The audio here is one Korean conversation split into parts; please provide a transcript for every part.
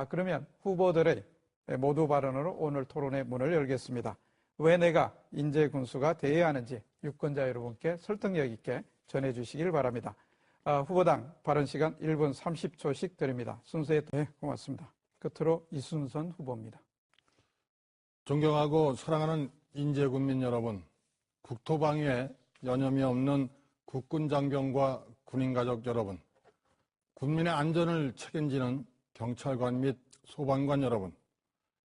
그러면 후보들의 모두 발언으로 오늘 토론의 문을 열겠습니다. 왜 내가 인재군수가 되어야 하는지 유권자 여러분께 설득력 있게 전해주시길 바랍니다. 후보당 발언 시간 1분 30초씩 드립니다. 순서에 고맙습니다. 끝으로 이순선 후보입니다. 존경하고 사랑하는 인재군민 여러분, 국토방위에 여념이 없는 국군장병과 군인가족 여러분, 국민의 안전을 책임지는 경찰관 및 소방관 여러분,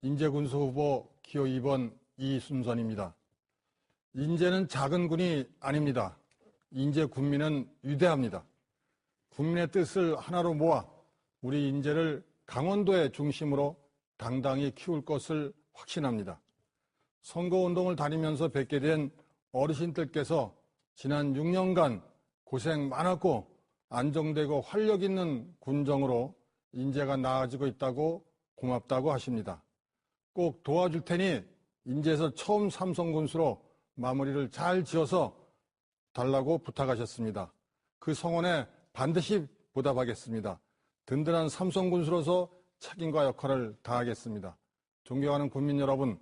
인재군수 후보 기호 2번 이순선입니다. 인재는 작은 군이 아닙니다. 인재군민은 위대합니다. 국민의 뜻을 하나로 모아 우리 인재를 강원도의 중심으로 당당히 키울 것을 확신합니다. 선거운동을 다니면서 뵙게 된 어르신들께서 지난 6년간 고생 많았고 안정되고 활력 있는 군정으로 인재가 나아지고 있다고 고맙다고 하십니다. 꼭 도와줄 테니 인재에서 처음 삼성군수로 마무리를 잘 지어서 달라고 부탁하셨습니다. 그 성원에 반드시 보답하겠습니다. 든든한 삼성군수로서 책임과 역할을 다하겠습니다. 존경하는 국민 여러분,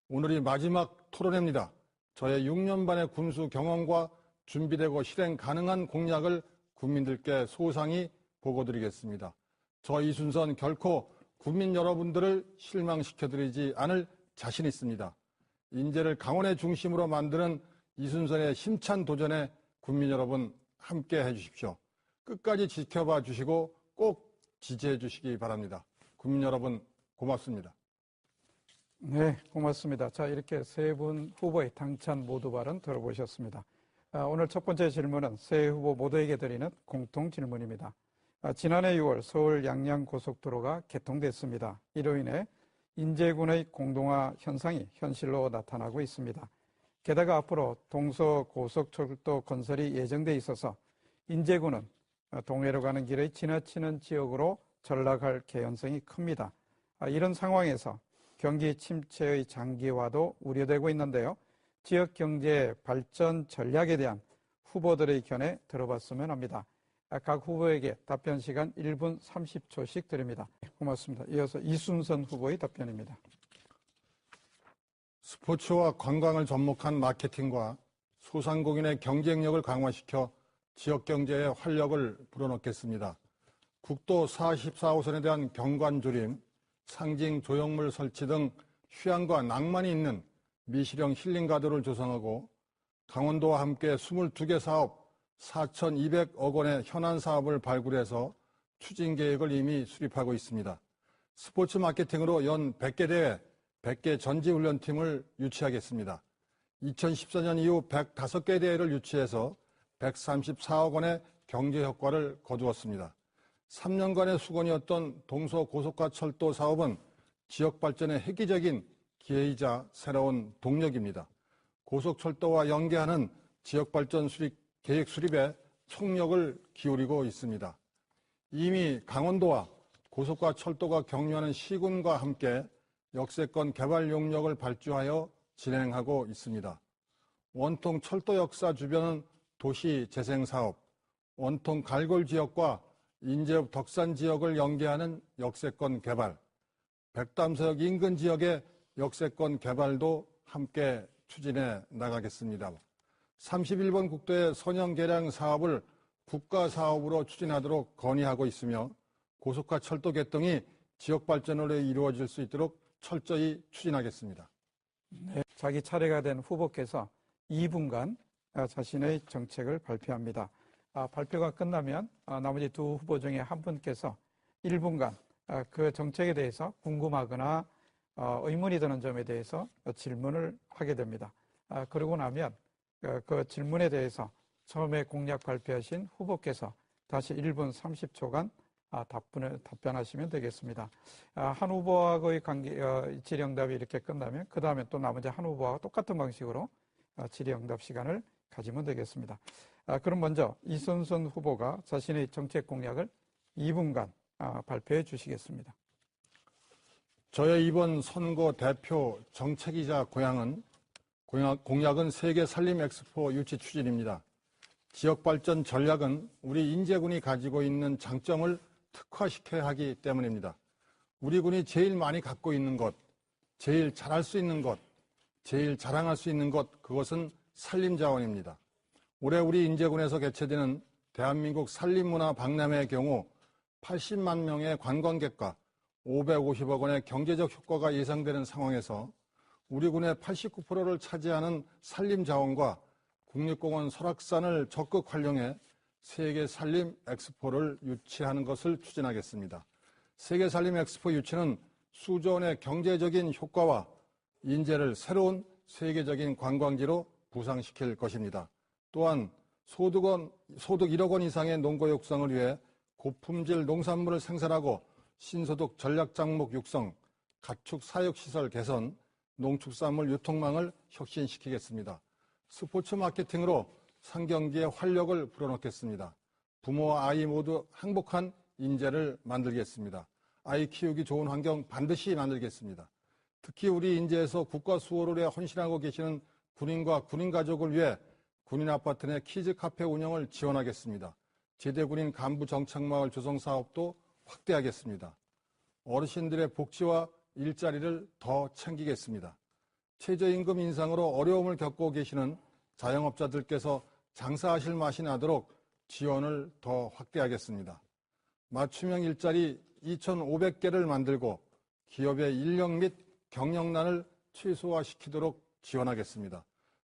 오늘이 마지막 토론회입니다. 저의 6년 반의 군수 경험과 준비되고 실행 가능한 공약을 국민들께 소상히 보고드리겠습니다. 저 이순선 결코 국민 여러분들을 실망시켜드리지 않을 자신 있습니다. 인재를 강원의 중심으로 만드는 이순선의 힘찬 도전에 국민 여러분 함께 해주십시오. 끝까지 지켜봐 주시고 꼭 지지해 주시기 바랍니다. 국민 여러분 고맙습니다. 네, 고맙습니다. 자, 이렇게 세 분 후보의 당찬 모두 발언 들어보셨습니다. 오늘 첫 번째 질문은 세 후보 모두에게 드리는 공통 질문입니다. 지난해 6월 서울 양양고속도로가 개통됐습니다. 이로 인해 인재군의 공동화 현상이 현실로 나타나고 있습니다. 게다가 앞으로 동서고속철도 건설이 예정돼 있어서 인재군은 동해로 가는 길에 지나치는 지역으로 전락할 개연성이 큽니다. 이런 상황에서 경기 침체의 장기화도 우려되고 있는데요. 지역 경제 발전 전략에 대한 후보들의 견해 들어봤으면 합니다. 각 후보에게 답변 시간 1분 30초씩 드립니다. 고맙습니다. 이어서 이순선 후보의 답변입니다. 스포츠와 관광을 접목한 마케팅과 소상공인의 경쟁력을 강화시켜 지역 경제에 활력을 불어넣겠습니다. 국도 44호선에 대한 경관 조림, 상징 조형물 설치 등 휴양과 낭만이 있는 미시령 힐링가드를 조성하고 강원도와 함께 22개 사업 4,200억 원의 현안 사업을 발굴해서 추진 계획을 이미 수립하고 있습니다. 스포츠 마케팅으로 연 100개 대회, 100개 전지훈련팀을 유치하겠습니다. 2014년 이후 105개 대회를 유치해서 134억 원의 경제 효과를 거두었습니다. 3년간의 수건이었던 동서고속화철도 사업은 지역 발전의 획기적인 기회이자 새로운 동력입니다. 고속철도와 연계하는 지역 발전 계획 수립에 총력을 기울이고 있습니다. 이미 강원도와 고속화철도가 경유하는 시군과 함께 역세권 개발 용역을 발주하여 진행하고 있습니다. 원통 철도 역사 주변은 도시 재생 사업, 원통 갈골 지역과 인제읍 덕산 지역을 연계하는 역세권 개발, 백담서역 인근 지역의 역세권 개발도 함께 추진해 나가겠습니다. 31번 국도의 선형 개량 사업을 국가 사업으로 추진하도록 건의하고 있으며 고속화 철도 개통이 지역 발전으로 이루어질 수 있도록 철저히 추진하겠습니다. 네, 자기 차례가 된 후보께서 2분간 자신의 정책을 발표합니다. 발표가 끝나면 나머지 두 후보 중에 한 분께서 1분간 그 정책에 대해서 궁금하거나 의문이 드는 점에 대해서 질문을 하게 됩니다. 그러고 나면 그 질문에 대해서 처음에 공약 발표하신 후보께서 다시 1분 30초간 답변하시면 되겠습니다. 한 후보하고의 질의응답이 이렇게 끝나면 그 다음에 또 나머지 한 후보와 똑같은 방식으로 질의응답 시간을 가지면 되겠습니다. 그럼 먼저 이순선 후보가 자신의 정책 공약을 2분간 발표해 주시겠습니다. 저의 이번 선거 대표 정책이자 공약은 세계 산림 엑스포 유치 추진입니다. 지역 발전 전략은 우리 인재군이 가지고 있는 장점을 특화시켜야 하기 때문입니다. 우리 군이 제일 많이 갖고 있는 것, 제일 잘할 수 있는 것, 제일 자랑할 수 있는 것, 그것은 산림자원입니다. 올해 우리 인제군에서 개최되는 대한민국 산림문화 박람회의 경우 80만 명의 관광객과 550억 원의 경제적 효과가 예상되는 상황에서 우리 군의 89%를 차지하는 산림자원과 국립공원 설악산을 적극 활용해 세계 산림 엑스포를 유치하는 것을 추진하겠습니다. 세계 산림 엑스포 유치는 수조 원의 경제적인 효과와 인제를 새로운 세계적인 관광지로 부상시킬 것입니다. 또한 소득 1억 원 이상의 농고 육성을 위해 고품질 농산물을 생산하고 신소득 전략작목 육성, 가축 사육시설 개선, 농축산물 유통망을 혁신시키겠습니다. 스포츠 마케팅으로 상경기에 활력을 불어넣겠습니다. 부모와 아이 모두 행복한 인재를 만들겠습니다. 아이 키우기 좋은 환경 반드시 만들겠습니다. 특히 우리 인제에서 국가 수호를 위해 헌신하고 계시는 군인과 군인 가족을 위해 군인 아파트 내 키즈 카페 운영을 지원하겠습니다. 제대군인 간부 정착마을 조성 사업도 확대하겠습니다. 어르신들의 복지와 일자리를 더 챙기겠습니다. 최저임금 인상으로 어려움을 겪고 계시는 자영업자들께서 장사하실 맛이 나도록 지원을 더 확대하겠습니다. 맞춤형 일자리 2,500개를 만들고 기업의 인력 및 경영난을 최소화시키도록 지원하겠습니다.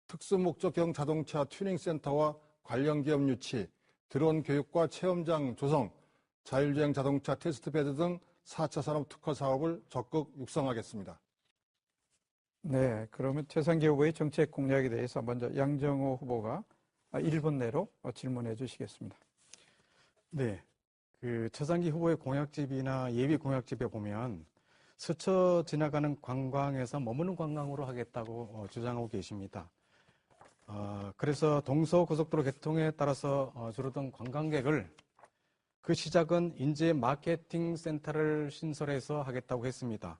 특수목적형 자동차 튜닝센터와 관련 기업 유치, 드론 교육과 체험장 조성, 자율주행 자동차 테스트베드 등 4차 산업 특화 사업을 적극 육성하겠습니다. 네, 그러면 최상기 후보의 정책 공약에 대해서 먼저 양정호 후보가 1분 내로 질문해 주시겠습니다. 네, 최상기 후보의 공약집이나 예비 공약집에 보면 스쳐 지나가는 관광에서 머무는 관광으로 하겠다고 주장하고 계십니다. 그래서 동서고속도로 개통에 따라서 줄어든 관광객을 그 시작은 인제 마케팅 센터를 신설해서 하겠다고 했습니다.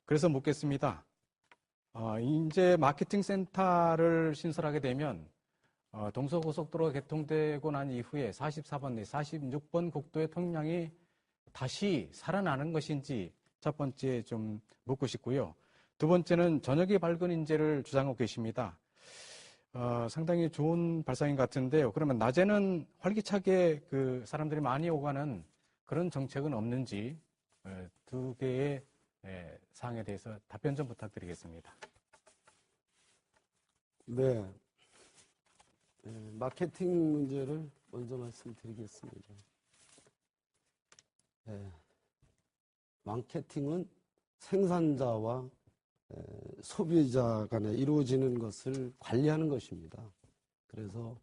그래서 묻겠습니다. 인제 마케팅 센터를 신설하게 되면 동서고속도로가 개통되고 난 이후에 44번 내 46번 국도의 통행량이 다시 살아나는 것인지 첫 번째 좀 묻고 싶고요. 두 번째는 저녁이 밝은 인재를 주장하고 계십니다. 상당히 좋은 발상인 것 같은데요. 그러면 낮에는 활기차게 사람들이 많이 오가는 그런 정책은 없는지 두 개의 사항에 대해서 답변 좀 부탁드리겠습니다. 네. 마케팅 문제를 먼저 말씀드리겠습니다. 마케팅은 생산자와 소비자 간에 이루어지는 것을 관리하는 것입니다. 그래서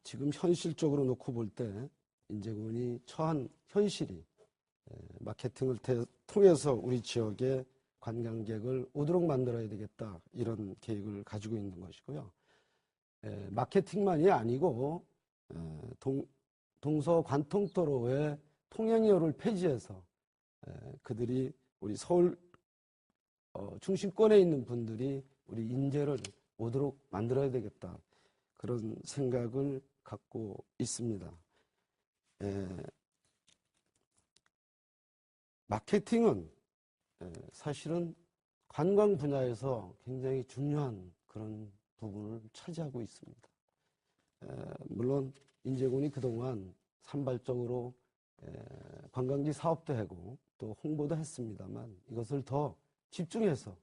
지금 현실적으로 놓고 볼 때 인제군이 처한 현실이 마케팅을 통해서 우리 지역의 관광객을 오도록 만들어야 되겠다, 이런 계획을 가지고 있는 것이고요. 마케팅만이 아니고 동서 관통도로의 통행료를 폐지해서 그들이 우리 서울 중심권에 있는 분들이 우리 인제를 오도록 만들어야 되겠다, 그런 생각을 갖고 있습니다. 마케팅은 사실은 관광 분야에서 굉장히 중요한 그런 부분을 차지하고 있습니다. 물론 인제군이 그동안 산발적으로 관광지 사업도 하고 또 홍보도 했습니다만, 이것을 더 집중해서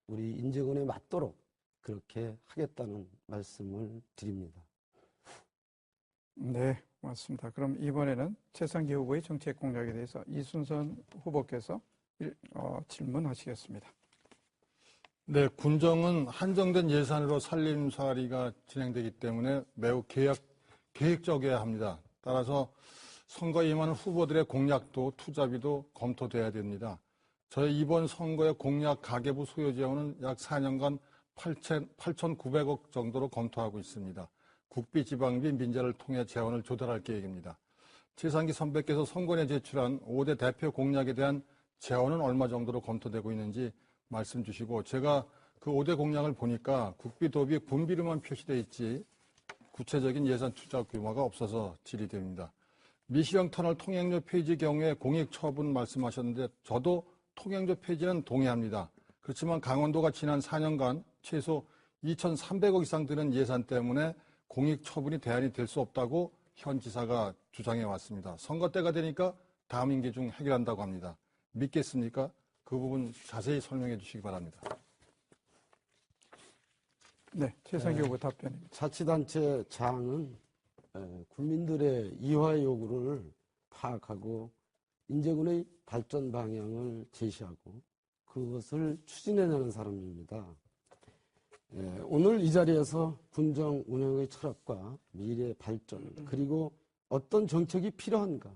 우리 인제군에 맞도록 그렇게 하겠다는 말씀을 드립니다. 네, 고맙습니다. 그럼 이번에는 최상기 후보의 정책 공약에 대해서 이순선 후보께서 질문하시겠습니다. 네, 군정은 한정된 예산으로 살림살이가 진행되기 때문에 매우 계획적이어야 합니다. 따라서 선거에 임하는 후보들의 공약도 투자비도 검토돼야 됩니다. 저희 이번 선거의 공약 가계부 소요 재원은 약 4년간 8,900억 정도로 검토하고 있습니다. 국비, 지방비, 민자를 통해 재원을 조달할 계획입니다. 최상기 선배께서 선거에 제출한 5대 대표 공약에 대한 재원은 얼마 정도로 검토되고 있는지 말씀 주시고, 제가 그 5대 공약을 보니까 국비, 도비, 군비로만 표시되어 있지 구체적인 예산 투자 규모가 없어서 질의됩니다. 미시령 터널 통행료 폐지 경우에 공익 처분 말씀하셨는데 저도 통행료 폐지는 동의합니다. 그렇지만 강원도가 지난 4년간 최소 2,300억 이상 드는 예산 때문에 공익 처분이 대안이 될 수 없다고 현 지사가 주장해 왔습니다. 선거 때가 되니까 다음 임기 중 해결한다고 합니다. 믿겠습니까? 그 부분 자세히 설명해 주시기 바랍니다. 네, 최상기 후보 답변입니다. 자치단체 장은 국민들의 이화 요구를 파악하고 인제군의 발전 방향을 제시하고 그것을 추진해내는 사람입니다. 오늘 이 자리에서 군정 운영의 철학과 미래 발전 그리고 어떤 정책이 필요한가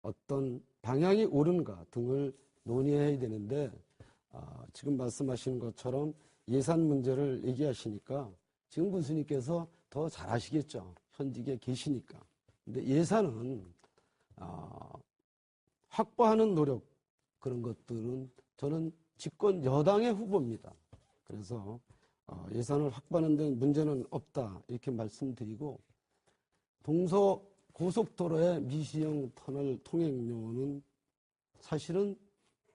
어떤 방향이 옳은가 등을 논의해야 되는데 지금 말씀하신 것처럼 예산 문제를 얘기하시니까 지금 군수님께서 더 잘 아시겠죠. 현직에 계시니까. 근데 예산은 확보하는 노력 그런 것들은 저는 집권 여당의 후보입니다. 그래서 예산을 확보하는 데 문제는 없다 이렇게 말씀드리고 동서 고속도로의 미시령 터널 통행료는 사실은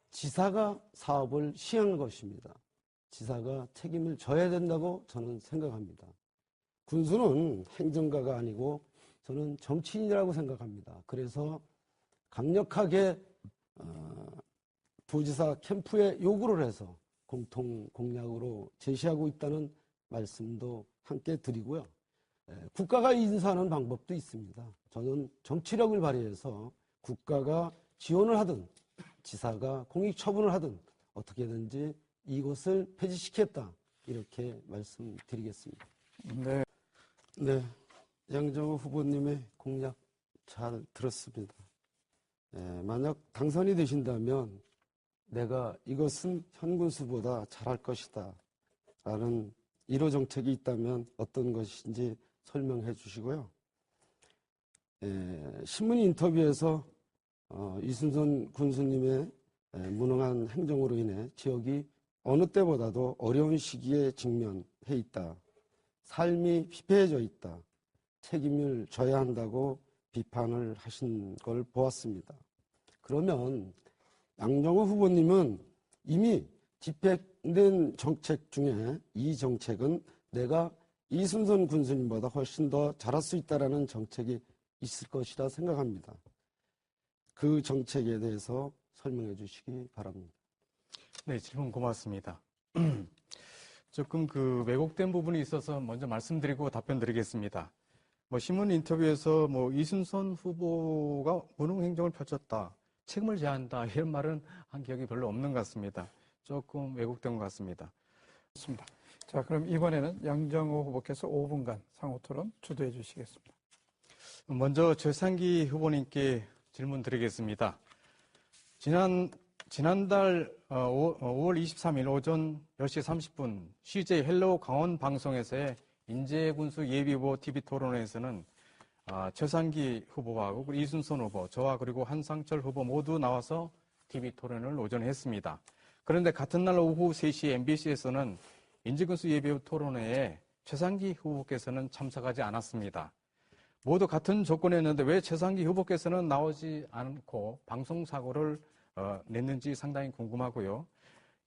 지사가 사업을 시행할 것입니다. 지사가 책임을 져야 된다고 저는 생각합니다. 군수는 행정가가 아니고 저는 정치인이라고 생각합니다. 그래서 강력하게 도지사 캠프에 요구를 해서 공통 공약으로 제시하고 있다는 말씀도 함께 드리고요. 국가가 인사하는 방법도 있습니다. 저는 정치력을 발휘해서 국가가 지원을 하든 지사가 공익 처분을 하든 어떻게든지 이곳을 폐지시켰다 이렇게 말씀드리겠습니다. 네, 네, 양정호 후보님의 공약 잘 들었습니다. 만약 당선이 되신다면 내가 이것은 현 군수보다 잘할 것이다 라는 1호 정책이 있다면 어떤 것인지 설명해 주시고요. 신문 인터뷰에서 이순선 군수님의 무능한 행정으로 인해 지역이 어느 때보다도 어려운 시기에 직면해 있다. 삶이 피폐해져 있다. 책임을 져야 한다고 비판을 하신 걸 보았습니다. 그러면 양정호 후보님은 이미 집행된 정책 중에 이 정책은 내가 이순선 군수님보다 훨씬 더 잘할 수 있다는 정책이 있을 것이라 생각합니다. 그 정책에 대해서 설명해 주시기 바랍니다. 네, 질문 고맙습니다. 조금 왜곡된 부분이 있어서 먼저 말씀드리고 답변 드리겠습니다. 신문 인터뷰에서 이순선 후보가 무능 행정을 펼쳤다, 책임을 져야 한다 이런 말은 한 기억이 별로 없는 것 같습니다. 조금 왜곡된 것 같습니다. 좋습니다. 자, 그럼 이번에는 양정호 후보께서 5분간 상호 토론 주도해 주시겠습니다. 먼저 최상기 후보님께 질문 드리겠습니다. 지난달 5월 23일 오전 10시 30분 CJ 헬로우 강원 방송에서의 인제군수 예비후보 TV 토론회에서는 최상기 후보하고 이순선 후보, 저와 그리고 한상철 후보 모두 나와서 TV 토론을 오전에 했습니다. 그런데 같은 날 오후 3시 MBC에서는 인제군수 예비후보 토론회에 최상기 후보께서는 참석하지 않았습니다. 모두 같은 조건이었는데 왜 최상기 후보께서는 나오지 않고 방송사고를 냈는지 상당히 궁금하고요.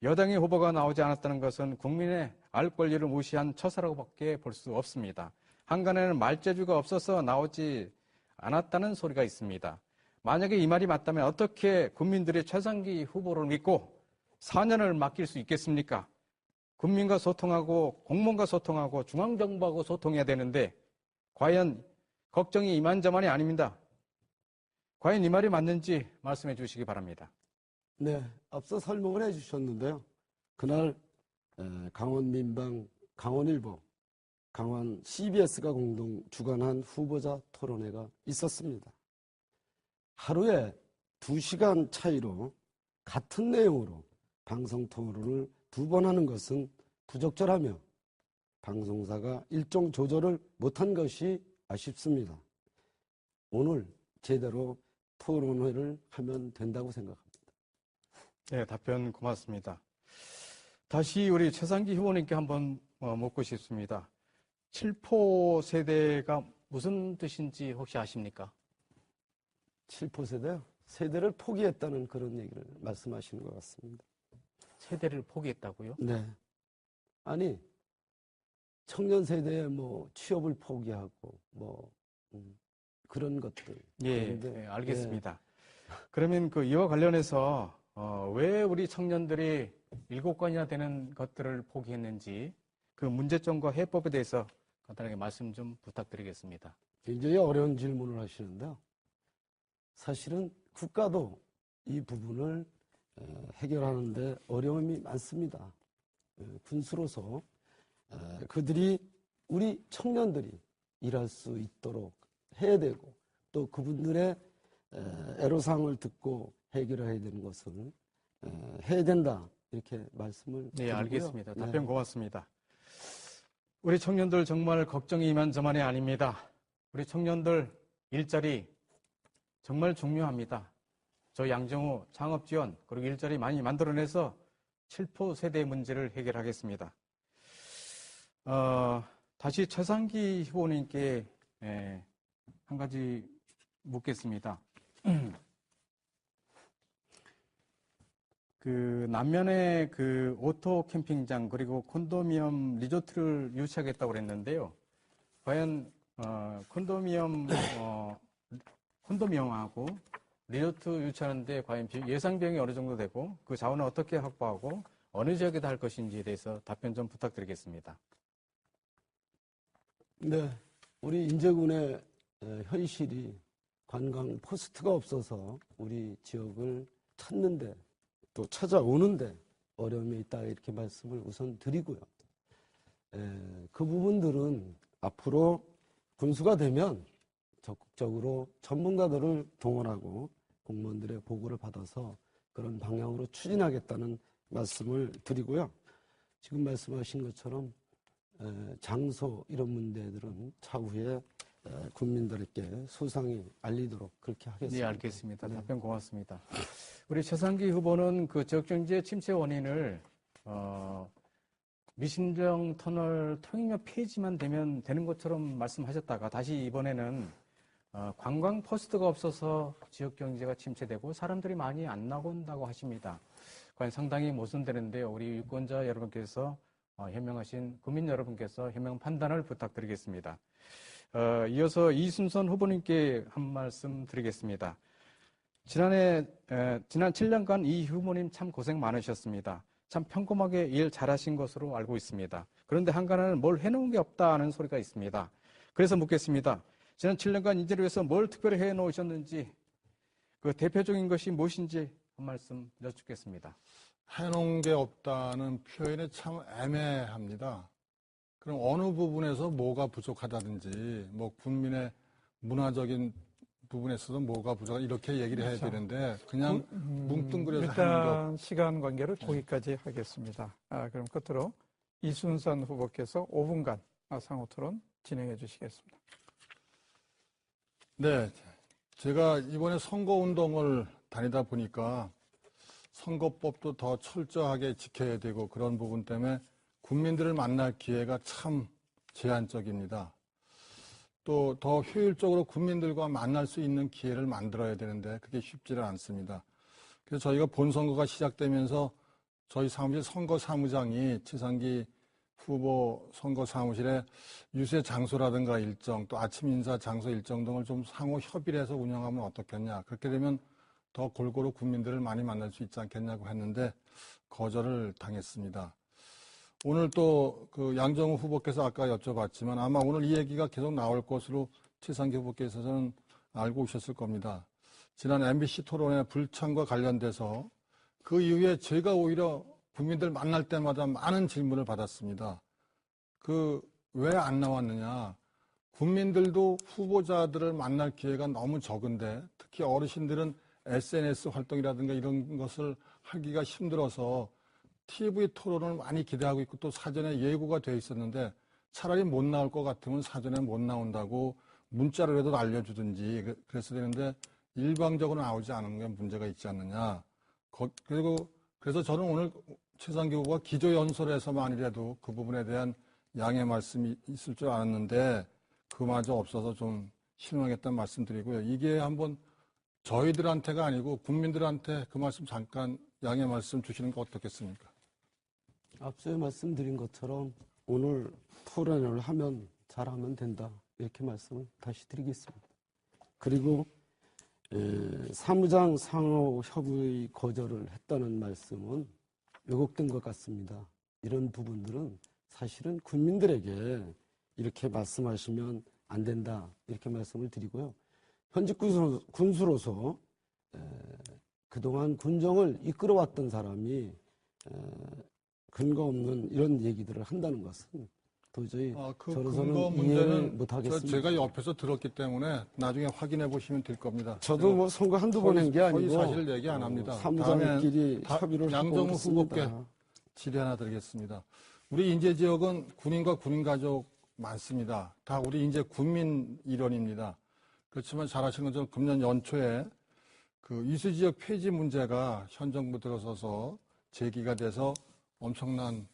여당의 후보가 나오지 않았다는 것은 국민의 알 권리를 무시한 처사라고밖에 볼 수 없습니다. 한간에는 말재주가 없어서 나오지 않았다는 소리가 있습니다. 만약에 이 말이 맞다면 어떻게 국민들이 최상기 후보를 믿고 4년을 맡길 수 있겠습니까? 국민과 소통하고 공무원과 소통하고 중앙정부하고 소통해야 되는데 과연 걱정이 이만저만이 아닙니다. 과연 이 말이 맞는지 말씀해 주시기 바랍니다. 네, 앞서 설명을 해주셨는데요. 그날 강원민방, 강원일보, 강원 CBS가 공동 주관한 후보자 토론회가 있었습니다. 하루에 2시간 차이로 같은 내용으로 방송 토론을 2번 하는 것은 부적절하며 방송사가 일정 조절을 못한 것이 아쉽습니다. 오늘 제대로 토론회를 하면 된다고 생각합니다. 네, 답변 고맙습니다. 다시 우리 최상기 후보님께 한번 묻고 싶습니다. 7포 세대가 무슨 뜻인지 혹시 아십니까? 7포 세대요? 세대를 포기했다는 그런 얘기를 말씀하시는 것 같습니다. 세대를 포기했다고요? 네. 아니, 청년 세대의 뭐 취업을 포기하고 뭐 그런 것들. 예, 그런데, 예, 알겠습니다. 그러면 그 이와 관련해서 왜 우리 청년들이 7건이나 되는 것들을 포기했는지 그 문제점과 해법에 대해서 간단하게 말씀 좀 부탁드리겠습니다. 굉장히 어려운 질문을 하시는데요. 사실은 국가도 이 부분을 해결하는데 어려움이 많습니다. 군수로서 그들이 우리 청년들이 일할 수 있도록 해야 되고 또 그분들의 애로사항을 듣고 해결해야 되는 것을 해야 된다 이렇게 말씀을 네, 드리고요. 알겠습니다. 네. 답변 고맙습니다. 우리 청년들 정말 걱정이 이만저만이 아닙니다. 우리 청년들 일자리 정말 중요합니다. 저 양정우 창업지원 그리고 일자리 많이 만들어내서 7포 세대의 문제를 해결하겠습니다. 다시 최상기 후보님께 한 가지 묻겠습니다. 그 남면에 그 오토 캠핑장 그리고 콘도미엄 리조트를 유치하겠다고 그랬는데요. 과연 콘도미엄하고 리조트 유치하는데 과연 예상 비용이 어느 정도 되고 그 자원은 어떻게 확보하고 어느 지역에다 할 것인지에 대해서 답변 좀 부탁드리겠습니다. 네, 우리 인제군의 현실이 관광 포스트가 없어서 우리 지역을 찾는데 또 찾아오는데 어려움이 있다 이렇게 말씀을 우선 드리고요. 그 부분들은 앞으로 군수가 되면 적극적으로 전문가들을 동원하고 공무원들의 보고를 받아서 그런 방향으로 추진하겠다는 말씀을 드리고요. 지금 말씀하신 것처럼 장소 이런 문제들은 차후에 국민들께 소상히 알리도록 그렇게 하겠습니다. 네, 알겠습니다. 네. 답변 고맙습니다. 우리 최상기 후보는 그 지역경제 침체 원인을 미신령 터널 통행료 폐지만 되면 되는 것처럼 말씀하셨다가 다시 이번에는 관광 포스트가 없어서 지역경제가 침체되고 사람들이 많이 안 나온다고 하십니다. 과연 상당히 모순되는데요. 우리 유권자 여러분께서 현명하신 국민 여러분께서 현명 판단을 부탁드리겠습니다. 이어서 이순선 후보님께 한 말씀 드리겠습니다. 지난 7년간 이 후보님 참 고생 많으셨습니다. 참 평범하게 일 잘하신 것으로 알고 있습니다. 그런데 한간에는 뭘 해놓은 게 없다는 소리가 있습니다. 그래서 묻겠습니다. 지난 7년간 인재를 위해서 뭘 특별히 해놓으셨는지 그 대표적인 것이 무엇인지 한 말씀 여쭙겠습니다. 해놓은 게 없다는 표현이 참 애매합니다. 그럼 어느 부분에서 뭐가 부족하다든지 뭐 국민의 문화적인 부분에서도 뭐가 부족하다 이렇게 얘기를 해야 되는데 그냥 뭉뚱그려서 하는 일단 시간 관계를 거기까지 하겠습니다. 그럼 끝으로 이순선 후보께서 5분간 상호 토론 진행해 주시겠습니다. 네, 제가 이번에 선거운동을 다니다 보니까 선거법도 더 철저하게 지켜야 되고 그런 부분 때문에 국민들을 만날 기회가 참 제한적입니다. 또 더 효율적으로 국민들과 만날 수 있는 기회를 만들어야 되는데 그게 쉽지는 않습니다. 그래서 저희가 본선거가 시작되면서 저희 사무실 선거사무장이 최상기 후보 선거사무실에 유세 장소라든가 일정 또 아침 인사 장소 일정 등을 좀 상호 협의를 해서 운영하면 어떻겠냐. 그렇게 되면 더 골고루 국민들을 많이 만날 수 있지 않겠냐고 했는데 거절을 당했습니다. 오늘 또 그 양정우 후보께서 아까 여쭤봤지만 아마 오늘 이 얘기가 계속 나올 것으로 최상기 후보께서는 알고 오셨을 겁니다. 지난 MBC 토론회 불참과 관련돼서 그 이후에 제가 오히려 국민들 만날 때마다 많은 질문을 받았습니다. 왜 안 나왔느냐. 국민들도 후보자들을 만날 기회가 너무 적은데 특히 어르신들은 SNS 활동이라든가 이런 것을 하기가 힘들어서 TV 토론을 많이 기대하고 있고 또 사전에 예고가 돼 있었는데 차라리 못 나올 것 같으면 사전에 못 나온다고 문자로라도 알려주든지 그랬어야 되는데 일방적으로 나오지 않은 게 문제가 있지 않느냐. 그래서 저는 오늘 최상기 후보가 기조연설에서만이라도 그 부분에 대한 양해 말씀이 있을 줄 알았는데 그마저 없어서 좀 실망했다는 말씀드리고요. 이게 한번 저희들한테가 아니고 국민들한테 그 말씀 잠깐 양해 말씀 주시는 거 어떻겠습니까? 앞서에 말씀드린 것처럼 오늘 토론을 하면 잘하면 된다. 이렇게 말씀을 다시 드리겠습니다. 그리고 사무장 상호 협의 거절을 했다는 말씀은 왜곡된 것 같습니다. 이런 부분들은 사실은 국민들에게 이렇게 말씀하시면 안 된다. 이렇게 말씀을 드리고요. 현직 군수로서 그동안 군정을 이끌어왔던 사람이 근거 없는 이런 얘기들을 한다는 것은 도저히 그 저로서는 근거 이해를 문제는 못하겠습니다. 제가 옆에서 들었기 때문에 나중에 확인해 보시면 될 겁니다. 저도 뭐 선거 한두 번 한 게 아니고 사실 얘기 안 합니다. 사무장끼리 협의를 하고 양정우 후보께 있습니다. 질의 하나 드리겠습니다. 우리 인제 지역은 군인과 군인 가족 많습니다. 다 우리 인제 군민 일원입니다. 그렇지만 잘 아시는 것처럼 금년 연초에 그 이수 지역 폐지 문제가 현 정부 들어서서 제기가 돼서 엄청난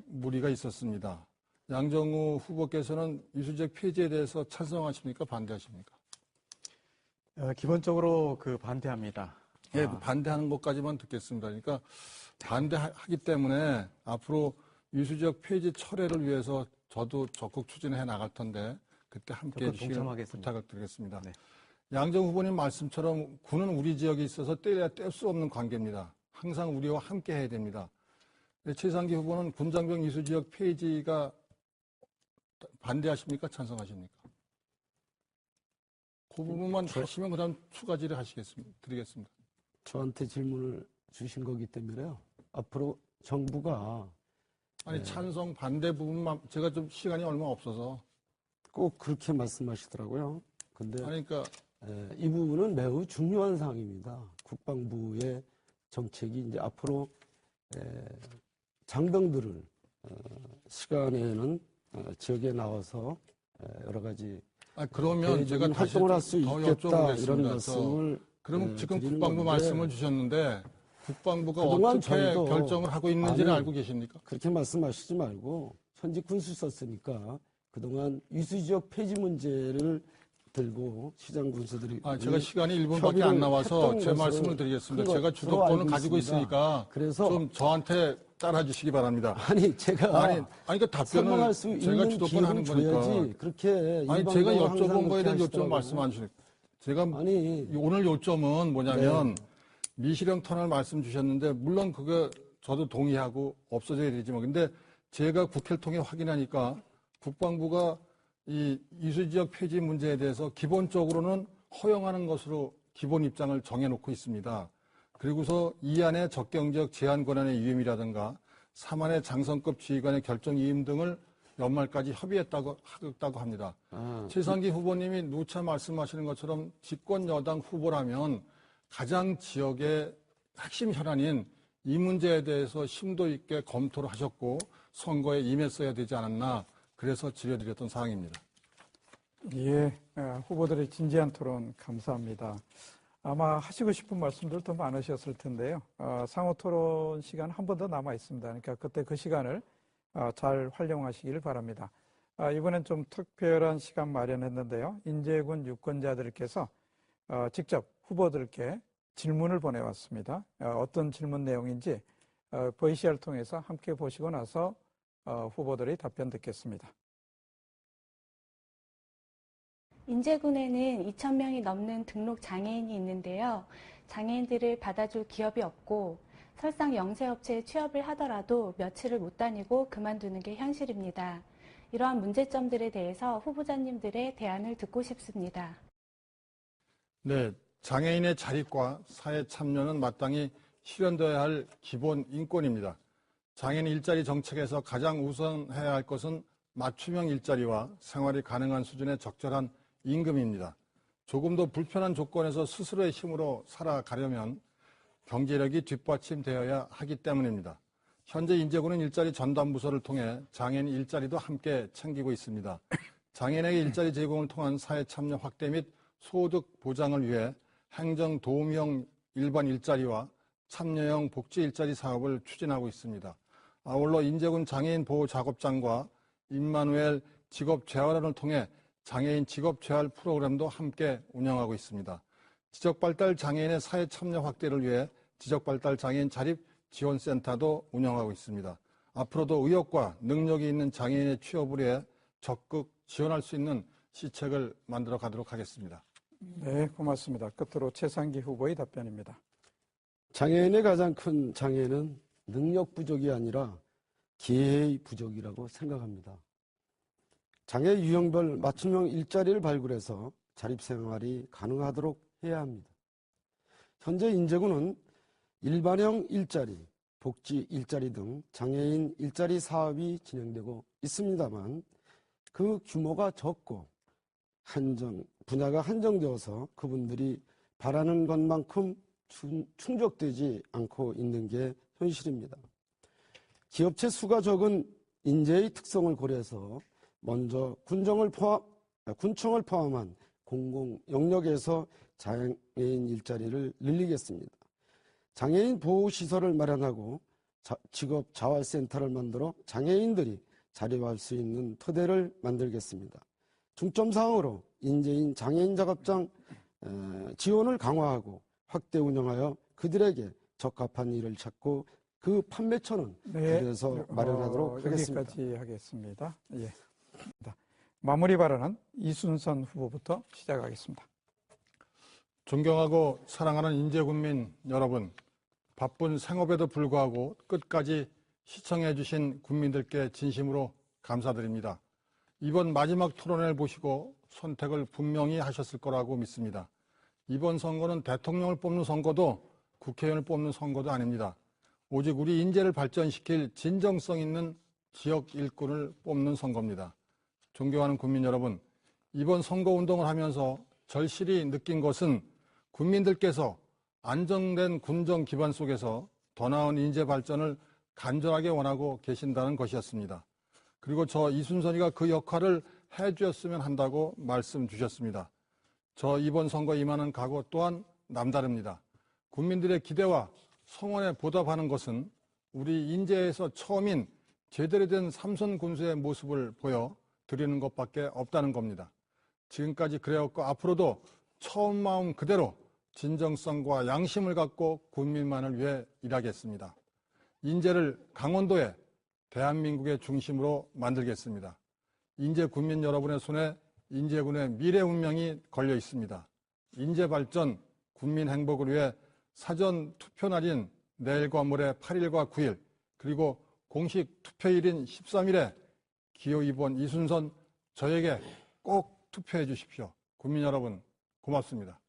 무리가 있었습니다. 양정우 후보께서는 이수 지역 폐지에 대해서 찬성하십니까? 반대하십니까? 기본적으로 반대합니다. 예, 반대하는 것까지만 듣겠습니다. 그러니까 반대하기 때문에 앞으로 이수 지역 폐지 철회를 위해서 저도 적극 추진해 나갈 텐데 그때 함께 해주시길 부탁을 드리겠습니다. 네. 양정우 후보님 말씀처럼 군은 우리 지역에 있어서 떼야 뗄 수 없는 관계입니다. 항상 우리와 함께 해야 됩니다. 최상기 후보는 군장병 이수 지역 폐지가 반대하십니까? 찬성하십니까? 그 부분만 하시면 그다음 추가 질의 드리겠습니다. 저한테 질문을 주신 거기 때문에요. 앞으로 정부가 아니 찬성 반대 부분만 제가 좀 시간이 얼마 없어서 꼭 그렇게 말씀하시더라고요. 근데 그러니까 이 부분은 매우 중요한 사항입니다. 국방부의 정책이 이제 앞으로 장병들을 시간에는 지역에 나와서 여러 가지 그러면 제가 다시 활동을 할 수 더 있겠다 이런 여쭤보겠습니다. 말씀을 그러면 지금 드리는 국방부 건데 말씀을 주셨는데 국방부가 그동안 어떻게 저희도 결정을 하고 있는지를 아니, 알고 계십니까? 그렇게 말씀하시지 말고 현직 군수 썼으니까 그동안 이수지역 폐지 문제를 들고 시장 군수들이 제가 시간이 1분밖에 안 남아서 제 말씀을 드리겠습니다. 제가 주도권을 가지고 있으니까 그래서 좀 저한테 따라주시기 바랍니다. 아니 제가 그 답변을 설명할 수 제가 있는 주도권 하는 기회를 줘야지 거니까. 그렇게 제가 일방적으로 항상 여쭤본 거에 대한 그렇게 요점 말씀 안 주시니까. 제가 오늘 요점은 뭐냐면 미시령 터널 말씀 주셨는데 물론 그거 저도 동의하고 없어져야 되지만 근데 제가 국회를 통해 확인하니까 국방부가 이 이수지역 폐지 문제에 대해서 기본적으로는 허용하는 것으로 기본 입장을 정해놓고 있습니다. 그리고서 이 안에 적경지역 제한 권한의 위임이라든가 3안의 장성급 지휘관의 결정 위임 등을 연말까지 협의했다고 합니다. 최상기 후보님이 누차 말씀하시는 것처럼 집권 여당 후보라면 가장 지역의 핵심 현안인 이 문제에 대해서 심도 있게 검토를 하셨고 선거에 임했어야 되지 않았나 그래서 질의드렸던 사항입니다. 예, 후보들의 진지한 토론 감사합니다. 아마 하시고 싶은 말씀들도 많으셨을 텐데요. 상호 토론 시간 한 번 더 남아 있습니다. 그러니까 그때 그 시간을 잘 활용하시길 바랍니다. 이번엔 좀 특별한 시간 마련했는데요. 인제군 유권자들께서 직접 후보들께 질문을 보내왔습니다. 어떤 질문 내용인지 VCR 통해서 함께 보시고 나서 후보들의 답변 듣겠습니다. 인제군에는 2,000명이 넘는 등록 장애인이 있는데요. 장애인들을 받아줄 기업이 없고 설상 영세업체에 취업을 하더라도 며칠을 못 다니고 그만두는 게 현실입니다. 이러한 문제점들에 대해서 후보자님들의 대안을 듣고 싶습니다. 네, 장애인의 자립과 사회 참여는 마땅히 실현되어야 할 기본 인권입니다. 장애인 일자리 정책에서 가장 우선해야 할 것은 맞춤형 일자리와 생활이 가능한 수준의 적절한 임금입니다. 조금 더 불편한 조건에서 스스로의 힘으로 살아가려면 경제력이 뒷받침되어야 하기 때문입니다. 현재 인제군은 일자리 전담부서를 통해 장애인 일자리도 함께 챙기고 있습니다. 장애인에게 일자리 제공을 통한 사회 참여 확대 및 소득 보장을 위해 행정도움형 일반 일자리와 참여형 복지 일자리 사업을 추진하고 있습니다. 아울러 인제군 장애인 보호 작업장과 임마누엘 직업재활원을 통해 장애인 직업재활 프로그램도 함께 운영하고 있습니다. 지적발달 장애인의 사회 참여 확대를 위해 지적발달 장애인 자립지원센터도 운영하고 있습니다. 앞으로도 의욕과 능력이 있는 장애인의 취업을 위해 적극 지원할 수 있는 시책을 만들어 가도록 하겠습니다. 네, 고맙습니다. 끝으로 최상기 후보의 답변입니다. 장애인의 가장 큰 장애는 능력 부족이 아니라 기회의 부족이라고 생각합니다. 장애 유형별 맞춤형 일자리를 발굴해서 자립생활이 가능하도록 해야 합니다. 현재 인제군은 일반형 일자리, 복지 일자리 등 장애인 일자리 사업이 진행되고 있습니다만 그 규모가 적고 분야가 한정되어서 그분들이 바라는 것만큼 충족되지 않고 있는 게 현실입니다. 기업체 수가 적은 인재의 특성을 고려해서 먼저 군청을 포함한 공공 영역에서 장애인 일자리를 늘리겠습니다. 장애인 보호시설을 마련하고 직업 자활센터를 만들어 장애인들이 자립할 수 있는 토대를 만들겠습니다. 중점사항으로 인재인 장애인 작업장 지원을 강화하고 확대 운영하여 그들에게 적합한 일을 찾고 그 판매처는 그래서 마련하도록 하겠습니다. 여기까지 하겠습니다. 예. 마무리 발언은 이순선 후보부터 시작하겠습니다. 존경하고 사랑하는 인제군민 여러분, 바쁜 생업에도 불구하고 끝까지 시청해 주신 국민들께 진심으로 감사드립니다. 이번 마지막 토론회를 보시고 선택을 분명히 하셨을 거라고 믿습니다. 이번 선거는 대통령을 뽑는 선거도 국회의원을 뽑는 선거도 아닙니다. 오직 우리 인재를 발전시킬 진정성 있는 지역 일꾼을 뽑는 선거입니다. 존경하는 국민 여러분, 이번 선거운동을 하면서 절실히 느낀 것은 국민들께서 안정된 군정 기반 속에서 더 나은 인재 발전을 간절하게 원하고 계신다는 것이었습니다. 그리고 저 이순선이가 그 역할을 해주었으면 한다고 말씀 주셨습니다. 저 이번 선거 임하는 각오 또한 남다릅니다. 국민들의 기대와 성원에 보답하는 것은 우리 인재에서 처음인 제대로 된 삼선 군수의 모습을 보여드리는 것밖에 없다는 겁니다. 지금까지 그래왔고 앞으로도 처음 마음 그대로 진정성과 양심을 갖고 국민만을 위해 일하겠습니다. 인재를 강원도에 대한민국의 중심으로 만들겠습니다. 인재 국민 여러분의 손에 인제군의 미래 운명이 걸려 있습니다. 인재 발전, 국민 행복을 위해 사전 투표 날인 내일과 모레 8일과 9일, 그리고 공식 투표일인 13일에 기호 2번 이순선 저에게 꼭 투표해 주십시오. 국민 여러분, 고맙습니다.